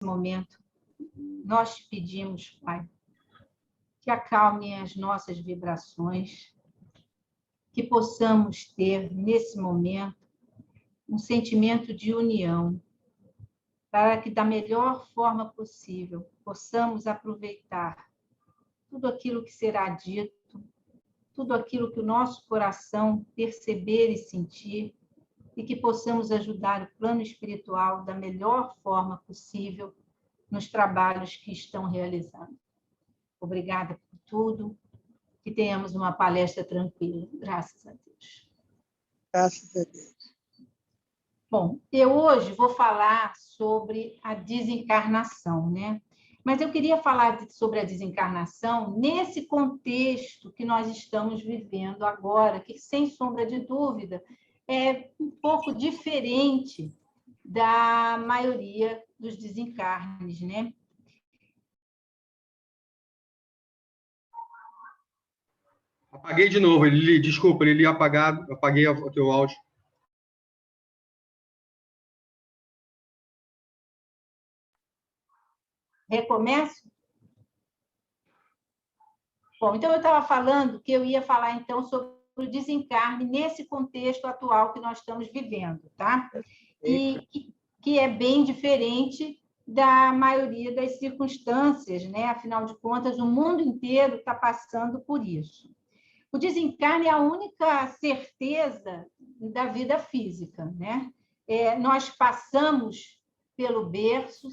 momento, nós te pedimos, Pai, que acalme as nossas vibrações, que possamos ter, nesse momento, um sentimento de união, para que, da melhor forma possível, possamos aproveitar tudo aquilo que será dito, tudo aquilo que o nosso coração perceber e sentir, e que possamos ajudar o plano espiritual da melhor forma possível nos trabalhos que estão realizando. Obrigada por tudo, que tenhamos uma palestra tranquila, graças a Deus. Graças a Deus. Bom, eu hoje vou falar sobre a desencarnação, né? Mas eu queria falar sobre a desencarnação nesse contexto que nós estamos vivendo agora, que, sem sombra de dúvida, é um pouco diferente da maioria dos desencarnes, né? Apaguei de novo, Lili, desculpa, Lili, apagado, apaguei o teu áudio. Recomeço? Bom, então eu estava falando que eu ia falar, então, sobre o desencarne nesse contexto atual que nós estamos vivendo, tá? E que é bem diferente da maioria das circunstâncias, né? Afinal de contas, o mundo inteiro está passando por isso. O desencarne é a única certeza da vida física, né? Nós passamos pelo berço,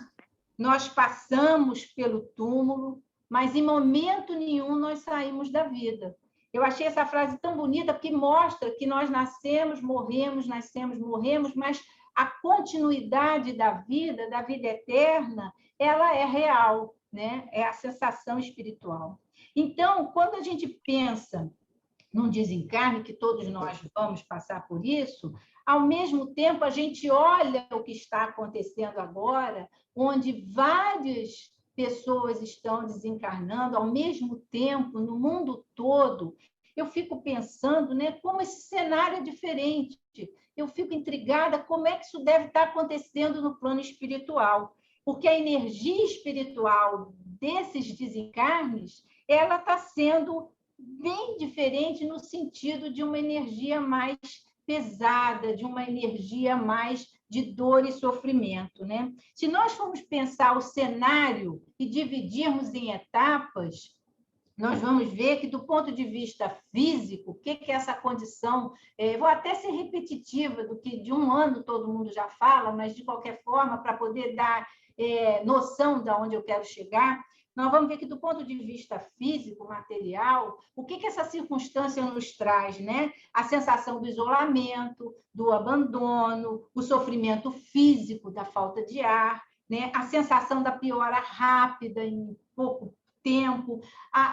nós passamos pelo túmulo, mas em momento nenhum nós saímos da vida. Eu achei essa frase tão bonita porque mostra que nós nascemos, morremos, mas a continuidade da vida eterna, ela é real, né? É a sensação espiritual. Então, quando a gente pensa num desencarne, que todos nós vamos passar por isso, ao mesmo tempo a gente olha o que está acontecendo agora, onde várias pessoas estão desencarnando ao mesmo tempo, no mundo todo. Eu fico pensando, né, como esse cenário é diferente. Eu fico intrigada como é que isso deve estar acontecendo no plano espiritual, porque a energia espiritual desses desencarnes, ela está sendo bem diferente no sentido de uma energia mais pesada, de uma energia mais de dor e sofrimento, né? Se nós formos pensar o cenário e dividirmos em etapas, nós vamos ver que, do ponto de vista físico, o que é essa condição? Vou até ser repetitiva do que de um ano todo mundo já fala, mas, de qualquer forma, para poder dar noção de onde eu quero chegar, nós vamos ver que, do ponto de vista físico, material, o que essa circunstância nos traz, né? A sensação do isolamento, do abandono, o sofrimento físico da falta de ar, né? A sensação da piora rápida em pouco tempo.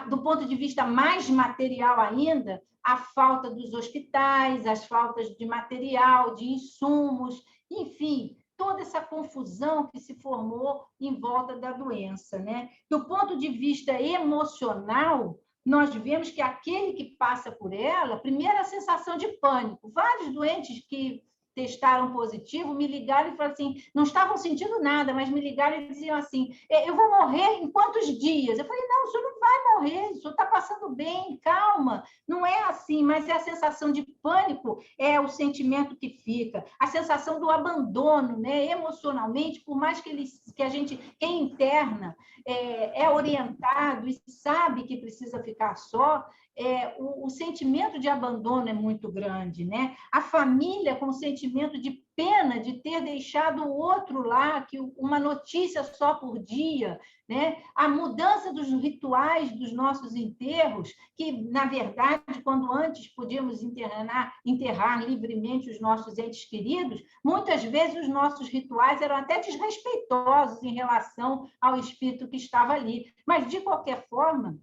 Do ponto de vista mais material ainda, a falta dos hospitais, as faltas de material, de insumos, enfim, toda essa confusão que se formou em volta da doença, né? Do ponto de vista emocional, nós vemos que aquele que passa por ela, primeiro a sensação de pânico. Vários doentes que testaram positivo me ligaram e falaram assim, não estavam sentindo nada, mas me ligaram e diziam assim, eu vou morrer em quantos dias? Eu falei, não, o senhor não vai morrer, o senhor está passando bem, calma. Não é assim, mas é a sensação de pânico, é o sentimento que fica, a sensação do abandono, né? Emocionalmente, por mais que a gente, quem interna, é orientado e sabe que precisa ficar só, o sentimento de abandono é muito grande, né? A família com o sentimento de pena de ter deixado o outro lá, que uma notícia só por dia, né? A mudança dos rituais dos nossos enterros, que, na verdade, quando antes podíamos enterrar livremente os nossos entes queridos, muitas vezes os nossos rituais eram até desrespeitosos em relação ao espírito que estava ali. Mas, de qualquer forma,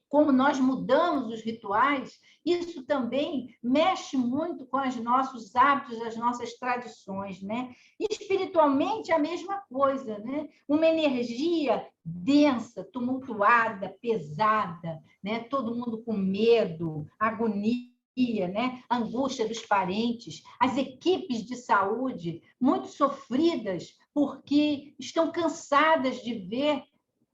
como nós mudamos os rituais, isso também mexe muito com os nossos hábitos, as nossas tradições, né? E espiritualmente, a mesma coisa, né? Uma energia densa, tumultuada, pesada, né? Todo mundo com medo, agonia, né? A angústia dos parentes, as equipes de saúde muito sofridas porque estão cansadas de ver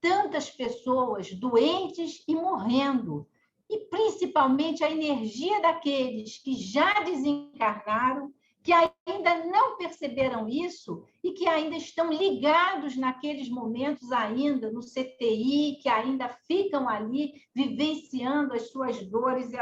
tantas pessoas doentes e morrendo. E, principalmente, a energia daqueles que já desencarnaram, que ainda não perceberam isso e que ainda estão ligados naqueles momentos ainda no CTI, que ainda ficam ali vivenciando as suas dores e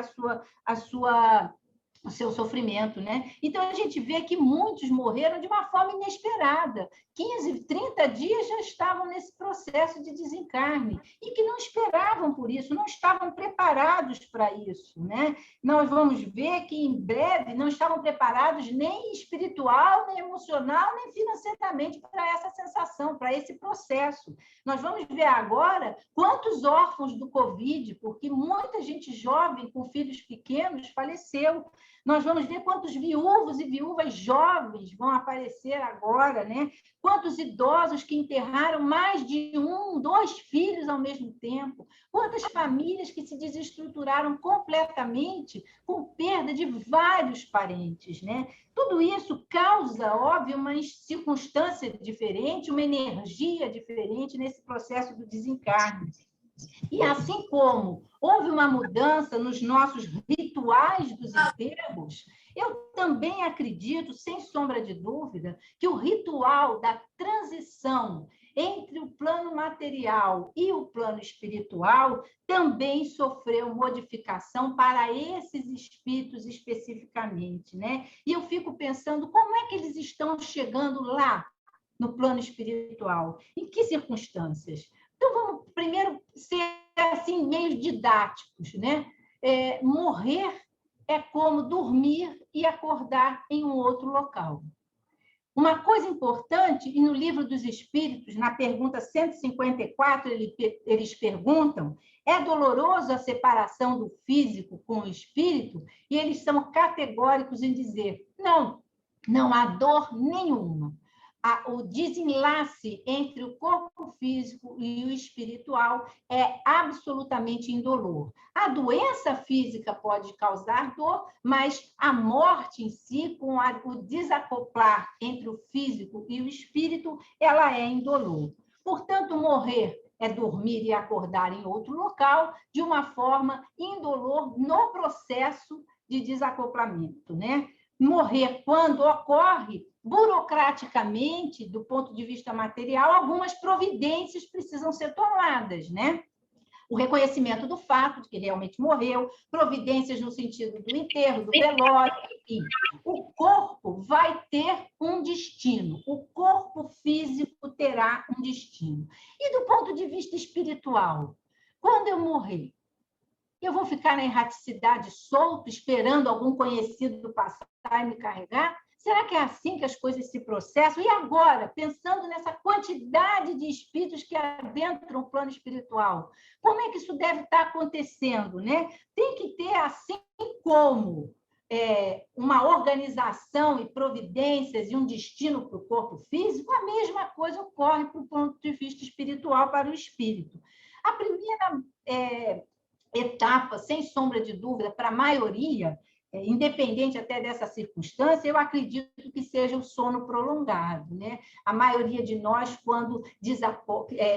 o seu sofrimento, né? Então, a gente vê que muitos morreram de uma forma inesperada. 15, 30 dias já estavam nesse processo de desencarne e que não esperavam por isso, não estavam preparados para isso, né? Nós vamos ver que, em breve, não estavam preparados nem espiritual, nem emocional, nem financeiramente para essa sensação, para esse processo. Nós vamos ver agora quantos órfãos do Covid, porque muita gente jovem com filhos pequenos faleceu. Nós vamos ver quantos viúvos e viúvas jovens vão aparecer agora, né? Quantos idosos que enterraram mais de 1, 2 filhos ao mesmo tempo. Quantas famílias que se desestruturaram completamente com perda de vários parentes, né? Tudo isso causa, óbvio, uma circunstância diferente, uma energia diferente nesse processo do desencarne. E assim como houve uma mudança nos nossos rituais dos enterros, eu também acredito, sem sombra de dúvida, que o ritual da transição entre o plano material e o plano espiritual também sofreu modificação para esses espíritos especificamente, né? E eu fico pensando como é que eles estão chegando lá no plano espiritual, em que circunstâncias? Então, vamos primeiro ser assim, meio didáticos, né? Morrer é como dormir e acordar em um outro local. Uma coisa importante, e no Livro dos Espíritos, na pergunta 154, eles perguntam: é doloroso a separação do físico com o espírito? E eles são categóricos em dizer: não, não há dor nenhuma. O desenlace entre o corpo físico e o espiritual é absolutamente indolor. A doença física pode causar dor, mas a morte em si, com o desacoplar entre o físico e o espírito, ela é indolor. Portanto, morrer é dormir e acordar em outro local de uma forma indolor no processo de desacoplamento, né? Morrer quando ocorre burocraticamente, do ponto de vista material, algumas providências precisam ser tomadas, né? O reconhecimento do fato de que realmente morreu, providências no sentido do enterro, do velório, enfim. O corpo vai ter um destino, o corpo físico terá um destino. E do ponto de vista espiritual, quando eu morrer, eu vou ficar na erraticidade solto, esperando algum conhecido passar e me carregar? Será que é assim que as coisas se processam? E agora, pensando nessa quantidade de espíritos que adentram o plano espiritual, como é que isso deve estar acontecendo, né? Tem que ter, assim como uma organização e providências e um destino para o corpo físico, a mesma coisa ocorre para o ponto de vista espiritual para o espírito. A primeira etapa, sem sombra de dúvida, para a maioria, independente até dessa circunstância, eu acredito que seja o sono prolongado, né? A maioria de nós, quando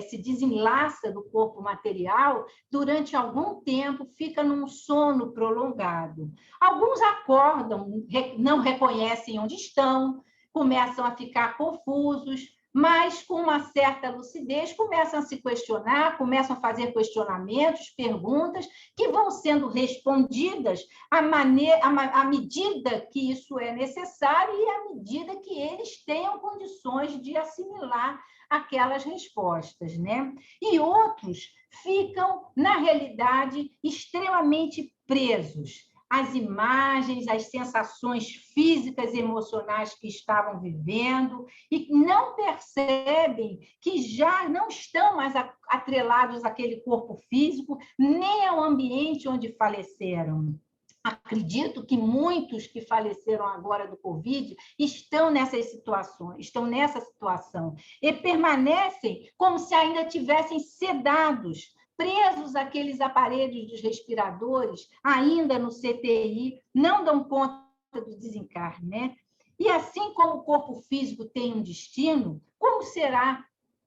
se desenlaça do corpo material, durante algum tempo fica num sono prolongado. Alguns acordam, não reconhecem onde estão, começam a ficar confusos, mas com uma certa lucidez começam a se questionar, começam a fazer questionamentos, perguntas, que vão sendo respondidas à medida que isso é necessário e à medida que eles tenham condições de assimilar aquelas respostas, né? E outros ficam, na realidade, extremamente presos às imagens, às sensações físicas e emocionais que estavam vivendo e não percebem que já não estão mais atrelados àquele corpo físico, nem ao ambiente onde faleceram. Acredito que muitos que faleceram agora do Covid estão nessa situação e permanecem como se ainda tivessem sedados presos àqueles aparelhos dos respiradores, ainda no CTI, não dão conta do desencarne, né? E assim como o corpo físico tem um destino, como será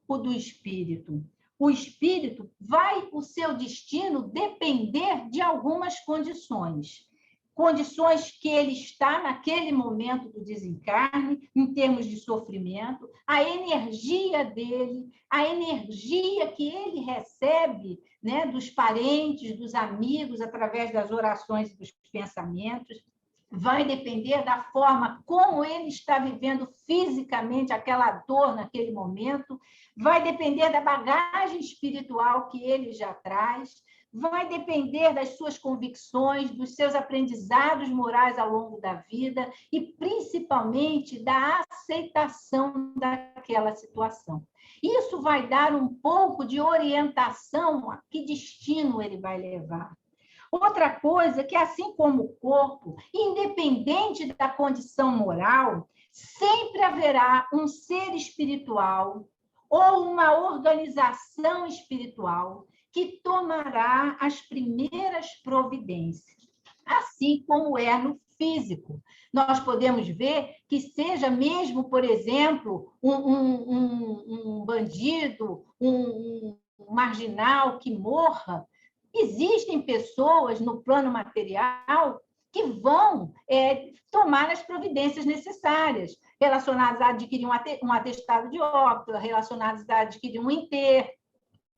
o do espírito? O espírito o seu destino depender de algumas condições. Condições que ele está naquele momento do desencarne, em termos de sofrimento, a energia dele, a energia que ele recebe, né, dos parentes, dos amigos, através das orações e dos pensamentos, vai depender da forma como ele está vivendo fisicamente aquela dor naquele momento, vai depender da bagagem espiritual que ele já traz, vai depender das suas convicções, dos seus aprendizados morais ao longo da vida e, principalmente, da aceitação daquela situação. Isso vai dar um pouco de orientação a que destino ele vai levar. Outra coisa que, assim como o corpo, independente da condição moral, sempre haverá um ser espiritual ou uma organização espiritual que tomará as primeiras providências, assim como é no físico. Nós podemos ver que seja mesmo, por exemplo, um bandido, um marginal que morra, existem pessoas no plano material que vão tomar as providências necessárias, relacionadas a adquirir um atestado de óbito, relacionadas a adquirir um enterro,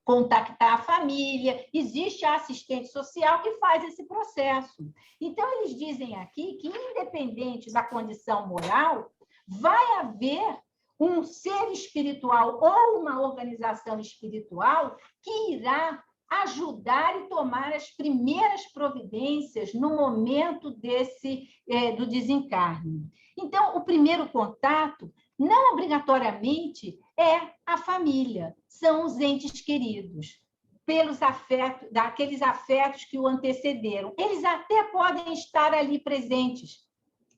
contactar a família. Existe a assistente social que faz esse processo. Então, eles dizem aqui que, independente da condição moral, vai haver um ser espiritual ou uma organização espiritual que irá ajudar e tomar as primeiras providências no momento do desencarne. Então, o primeiro contato, não obrigatoriamente, é a família, são os entes queridos, pelos afetos, daqueles afetos que o antecederam. Eles até podem estar ali presentes,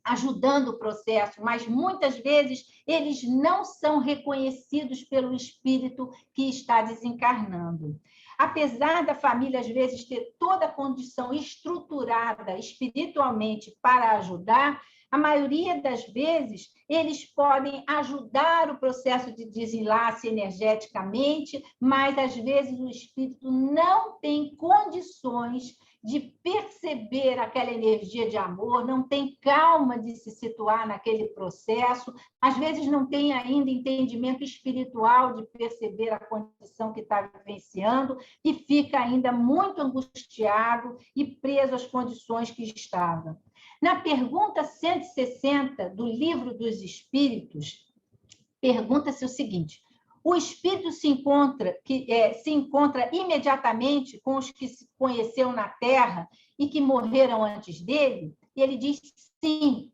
ajudando o processo, mas muitas vezes eles não são reconhecidos pelo espírito que está desencarnando. Apesar da família, às vezes, ter toda a condição estruturada espiritualmente para ajudar, a maioria das vezes eles podem ajudar o processo de desenlace energeticamente, mas, às vezes, o espírito não tem condições de perceber aquela energia de amor, não tem calma de se situar naquele processo, às vezes não tem ainda entendimento espiritual de perceber a condição que está vivenciando e fica ainda muito angustiado e preso às condições que estava. Na pergunta 160 do Livro dos Espíritos, pergunta-se o seguinte: o espírito se encontra imediatamente com os que se conheceu na Terra e que morreram antes dele? E ele diz sim,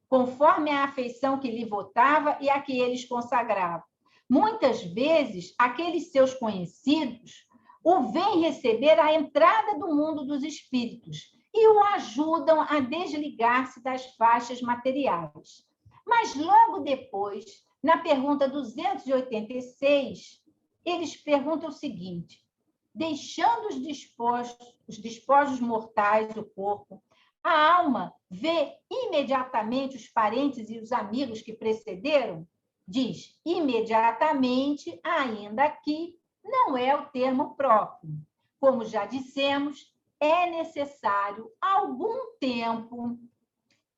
conforme a afeição que lhe votava e a que eles consagravam. Muitas vezes, aqueles seus conhecidos o vêm receber à entrada do mundo dos espíritos e o ajudam a desligar-se das faixas materiais. Mas logo depois, na pergunta 286, eles perguntam o seguinte: deixando os despojos mortais do corpo, a alma vê imediatamente os parentes e os amigos que precederam? Diz imediatamente, ainda que não é o termo próprio. Como já dissemos, é necessário algum tempo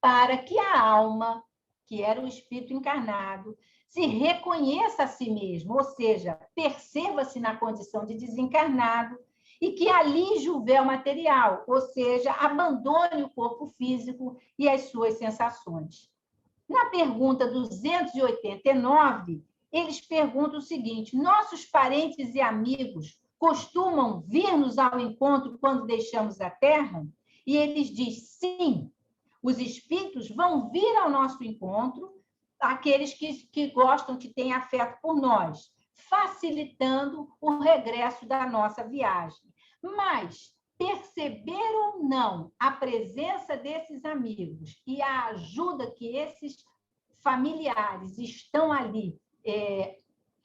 para que a alma, que era o espírito encarnado, se reconheça a si mesmo, ou seja, perceba-se na condição de desencarnado e que alije o véu material, ou seja, abandone o corpo físico e as suas sensações. Na pergunta 289, eles perguntam o seguinte: nossos parentes e amigos costumam vir-nos ao encontro quando deixamos a Terra? E eles dizem sim, os espíritos vão vir ao nosso encontro, aqueles que gostam, que têm afeto por nós, facilitando o regresso da nossa viagem. Mas perceber ou não a presença desses amigos e a ajuda que esses familiares estão ali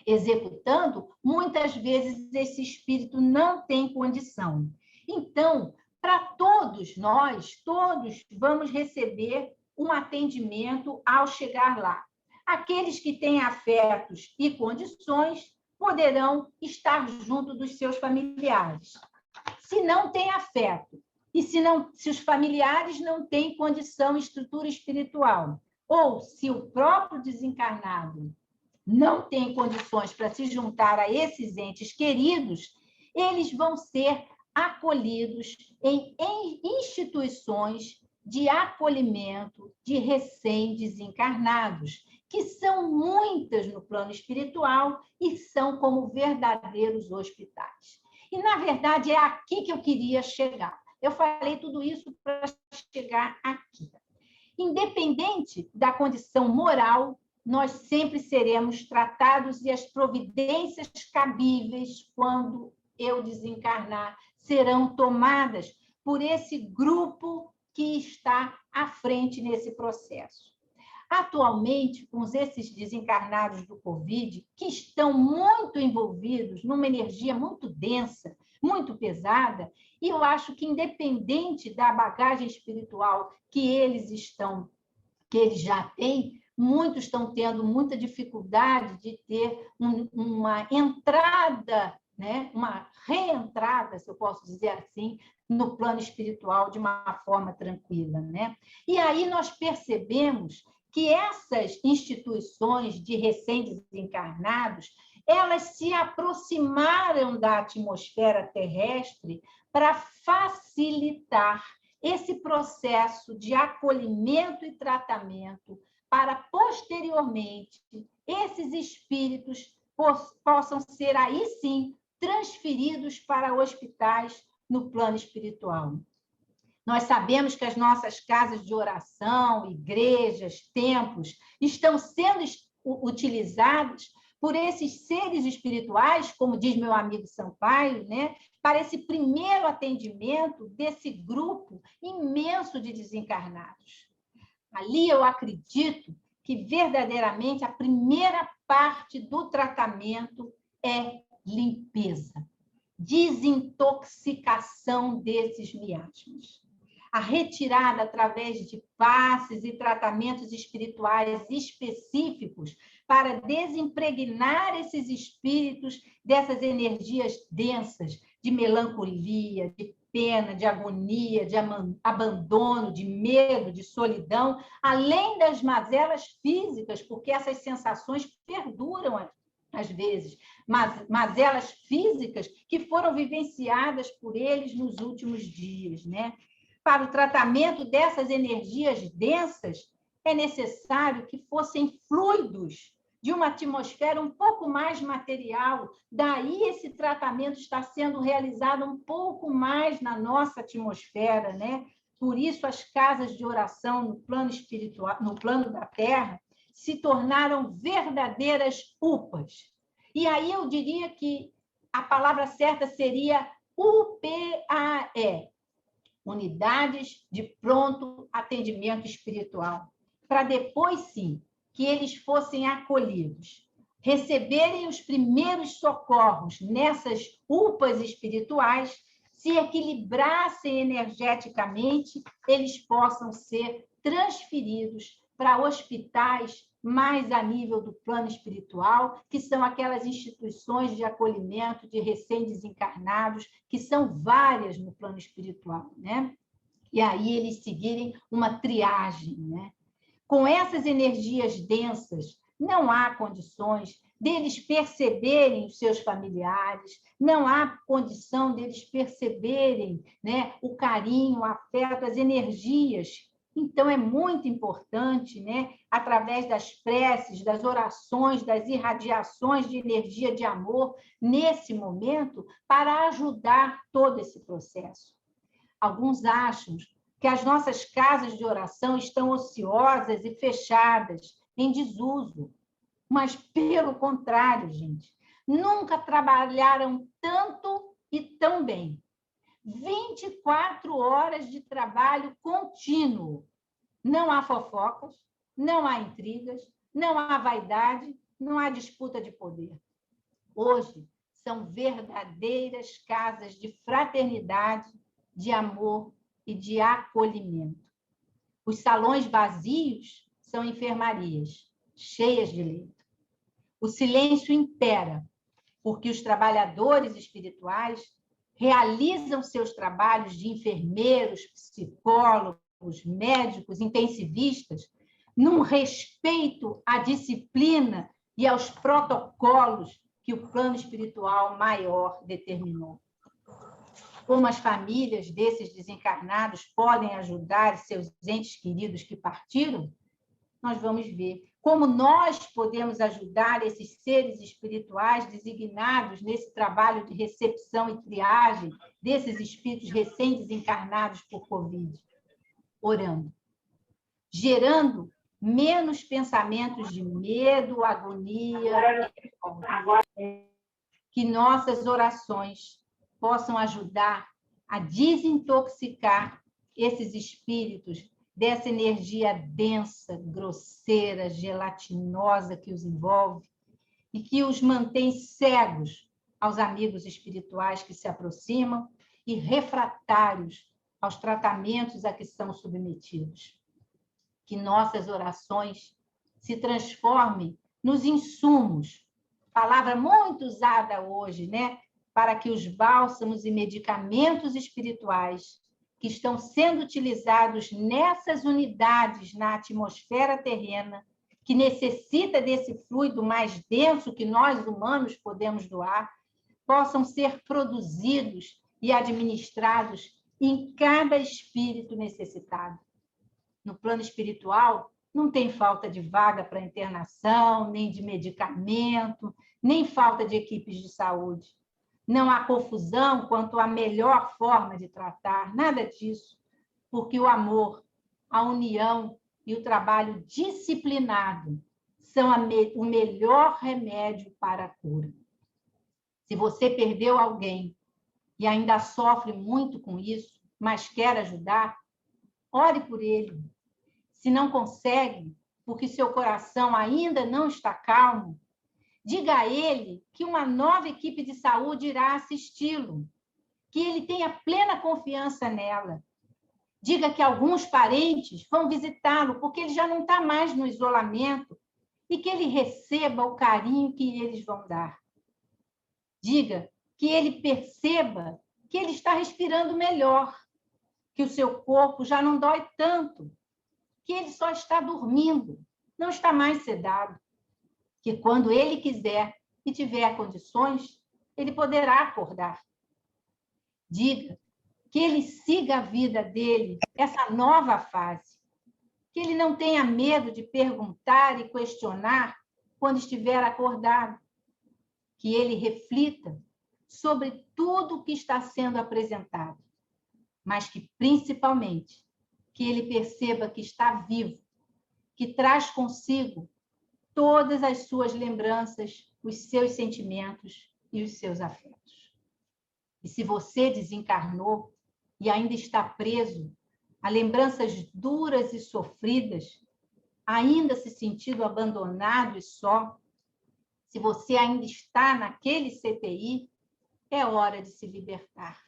executando, muitas vezes esse espírito não tem condição. Então, para todos nós, todos vamos receber um atendimento ao chegar lá. Aqueles que têm afetos e condições poderão estar junto dos seus familiares. Se não tem afeto, e se os familiares não têm condição e estrutura espiritual, ou se o próprio desencarnado não tem condições para se juntar a esses entes queridos, eles vão ser acolhidos em instituições de acolhimento de recém-desencarnados, que são muitas no plano espiritual e são como verdadeiros hospitais. E, na verdade, é aqui que eu queria chegar. Eu falei tudo isso para chegar aqui. Independente da condição moral, nós sempre seremos tratados e as providências cabíveis, quando eu desencarnar, serão tomadas por esse grupo que está à frente nesse processo. Atualmente, com esses desencarnados do Covid, que estão muito envolvidos numa energia muito densa, muito pesada, e eu acho que, independente da bagagem espiritual que eles já têm, muitos estão tendo muita dificuldade de ter uma entrada, né? Uma reentrada, se eu posso dizer assim, no plano espiritual de uma forma tranquila, né? E aí nós percebemos que essas instituições de recém-desencarnados, elas se aproximaram da atmosfera terrestre para facilitar esse processo de acolhimento e tratamento, para, posteriormente, esses espíritos possam ser, aí sim, transferidos para hospitais no plano espiritual. Nós sabemos que as nossas casas de oração, igrejas, templos, estão sendo utilizados por esses seres espirituais, como diz meu amigo Sampaio, né, para esse primeiro atendimento desse grupo imenso de desencarnados. Ali eu acredito que, verdadeiramente, a primeira parte do tratamento é limpeza, desintoxicação desses miasmas. A retirada através de passes e tratamentos espirituais específicos para desimpregnar esses espíritos dessas energias densas de melancolia, de pena, de agonia, de abandono, de medo, de solidão, além das mazelas físicas, porque essas sensações perduram às vezes, mazelas físicas que foram vivenciadas por eles nos últimos dias, né? Para o tratamento dessas energias densas, é necessário que fossem fluidos de uma atmosfera um pouco mais material. Daí esse tratamento está sendo realizado um pouco mais na nossa atmosfera, né? Por isso as casas de oração no plano espiritual, no plano da Terra, se tornaram verdadeiras UPAs. E aí eu diria que a palavra certa seria UPAE, unidades de pronto atendimento espiritual, para depois, sim, que eles fossem acolhidos, receberem os primeiros socorros nessas UPAs espirituais, se equilibrassem energeticamente, eles possam ser transferidos para hospitais mais a nível do plano espiritual, que são aquelas instituições de acolhimento de recém-desencarnados, que são várias no plano espiritual, né? E aí eles seguirem uma triagem, né? Com essas energias densas, não há condições deles perceberem os seus familiares, não há condição deles perceberem, né, o carinho, o afeto, as energias. Então, é muito importante, né, através das preces, das orações, das irradiações de energia de amor, nesse momento, para ajudar todo esse processo. Alguns acham que as nossas casas de oração estão ociosas e fechadas, em desuso. Mas, pelo contrário, gente, nunca trabalharam tanto e tão bem. 24 horas de trabalho contínuo. Não há fofocas, não há intrigas, não há vaidade, não há disputa de poder. hoje são verdadeiras casas de fraternidade, de amor e de acolhimento. Os salões vazios são enfermarias, cheias de leito. O silêncio impera, porque os trabalhadores espirituais realizam seus trabalhos de enfermeiros, psicólogos, médicos, intensivistas, num respeito à disciplina e aos protocolos que o plano espiritual maior determinou. Como as famílias desses desencarnados podem ajudar seus entes queridos que partiram, nós vamos ver. Como nós podemos ajudar esses seres espirituais designados nesse trabalho de recepção e triagem desses espíritos recém-desencarnados por Covid? Orando. Gerando menos pensamentos de medo, agonia. Que nossas orações possam ajudar a desintoxicar esses espíritos dessa energia densa, grosseira, gelatinosa que os envolve e que os mantém cegos aos amigos espirituais que se aproximam e refratários aos tratamentos a que são submetidos. Que nossas orações se transformem nos insumos, palavra muito usada hoje, né? Para que os bálsamos e medicamentos espirituais que estão sendo utilizados nessas unidades na atmosfera terrena, que necessita desse fluido mais denso que nós humanos podemos doar, possam ser produzidos e administrados em cada espírito necessitado. No plano espiritual, não tem falta de vaga para internação, nem de medicamento, nem falta de equipes de saúde. Não há confusão quanto à melhor forma de tratar, nada disso, porque o amor, a união e o trabalho disciplinado são o melhor remédio para a cura. Se você perdeu alguém e ainda sofre muito com isso, mas quer ajudar, ore por ele. Se não consegue, porque seu coração ainda não está calmo, diga a ele que uma nova equipe de saúde irá assisti-lo, que ele tenha plena confiança nela. Diga que alguns parentes vão visitá-lo, porque ele já não está mais no isolamento, e que ele receba o carinho que eles vão dar. Diga que ele perceba que ele está respirando melhor, que o seu corpo já não dói tanto, que ele só está dormindo, não está mais sedado, que quando ele quiser e tiver condições, ele poderá acordar. Diga que ele siga a vida dele, essa nova fase, que ele não tenha medo de perguntar e questionar quando estiver acordado, que ele reflita sobre tudo o que está sendo apresentado, mas que, principalmente, que ele perceba que está vivo, que traz consigo todas as suas lembranças, os seus sentimentos e os seus afetos. E se você desencarnou e ainda está preso a lembranças duras e sofridas, ainda se sentindo abandonado e só, se você ainda está naquele CTI, é hora de se libertar.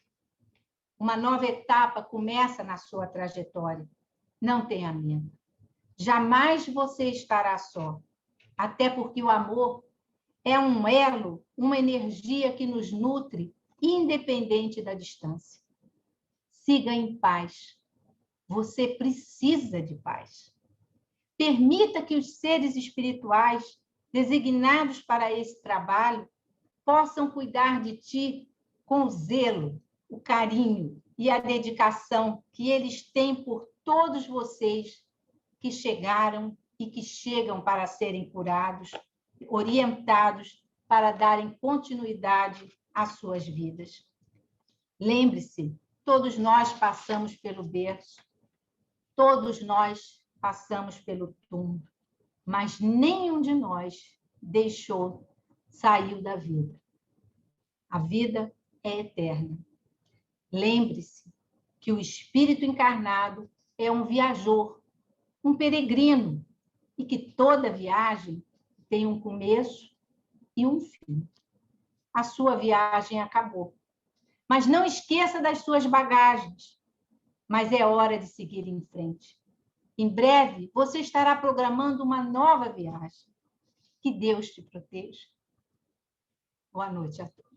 Uma nova etapa começa na sua trajetória. Não tenha medo. Jamais você estará só. Até porque o amor é um elo, uma energia que nos nutre, independente da distância. Siga em paz. Você precisa de paz. Permita que os seres espirituais designados para esse trabalho possam cuidar de ti com zelo, o carinho e a dedicação que eles têm por todos vocês que chegaram e que chegam para serem curados, orientados para darem continuidade às suas vidas. Lembre-se, todos nós passamos pelo berço, todos nós passamos pelo túmulo, mas nenhum de nós saiu da vida. A vida é eterna. Lembre-se que o espírito encarnado é um viajor, um peregrino, e que toda viagem tem um começo e um fim. a sua viagem acabou. Mas não esqueça das suas bagagens. Mas é hora de seguir em frente. Em breve, você estará programando uma nova viagem. Que Deus te proteja. Boa noite a todos.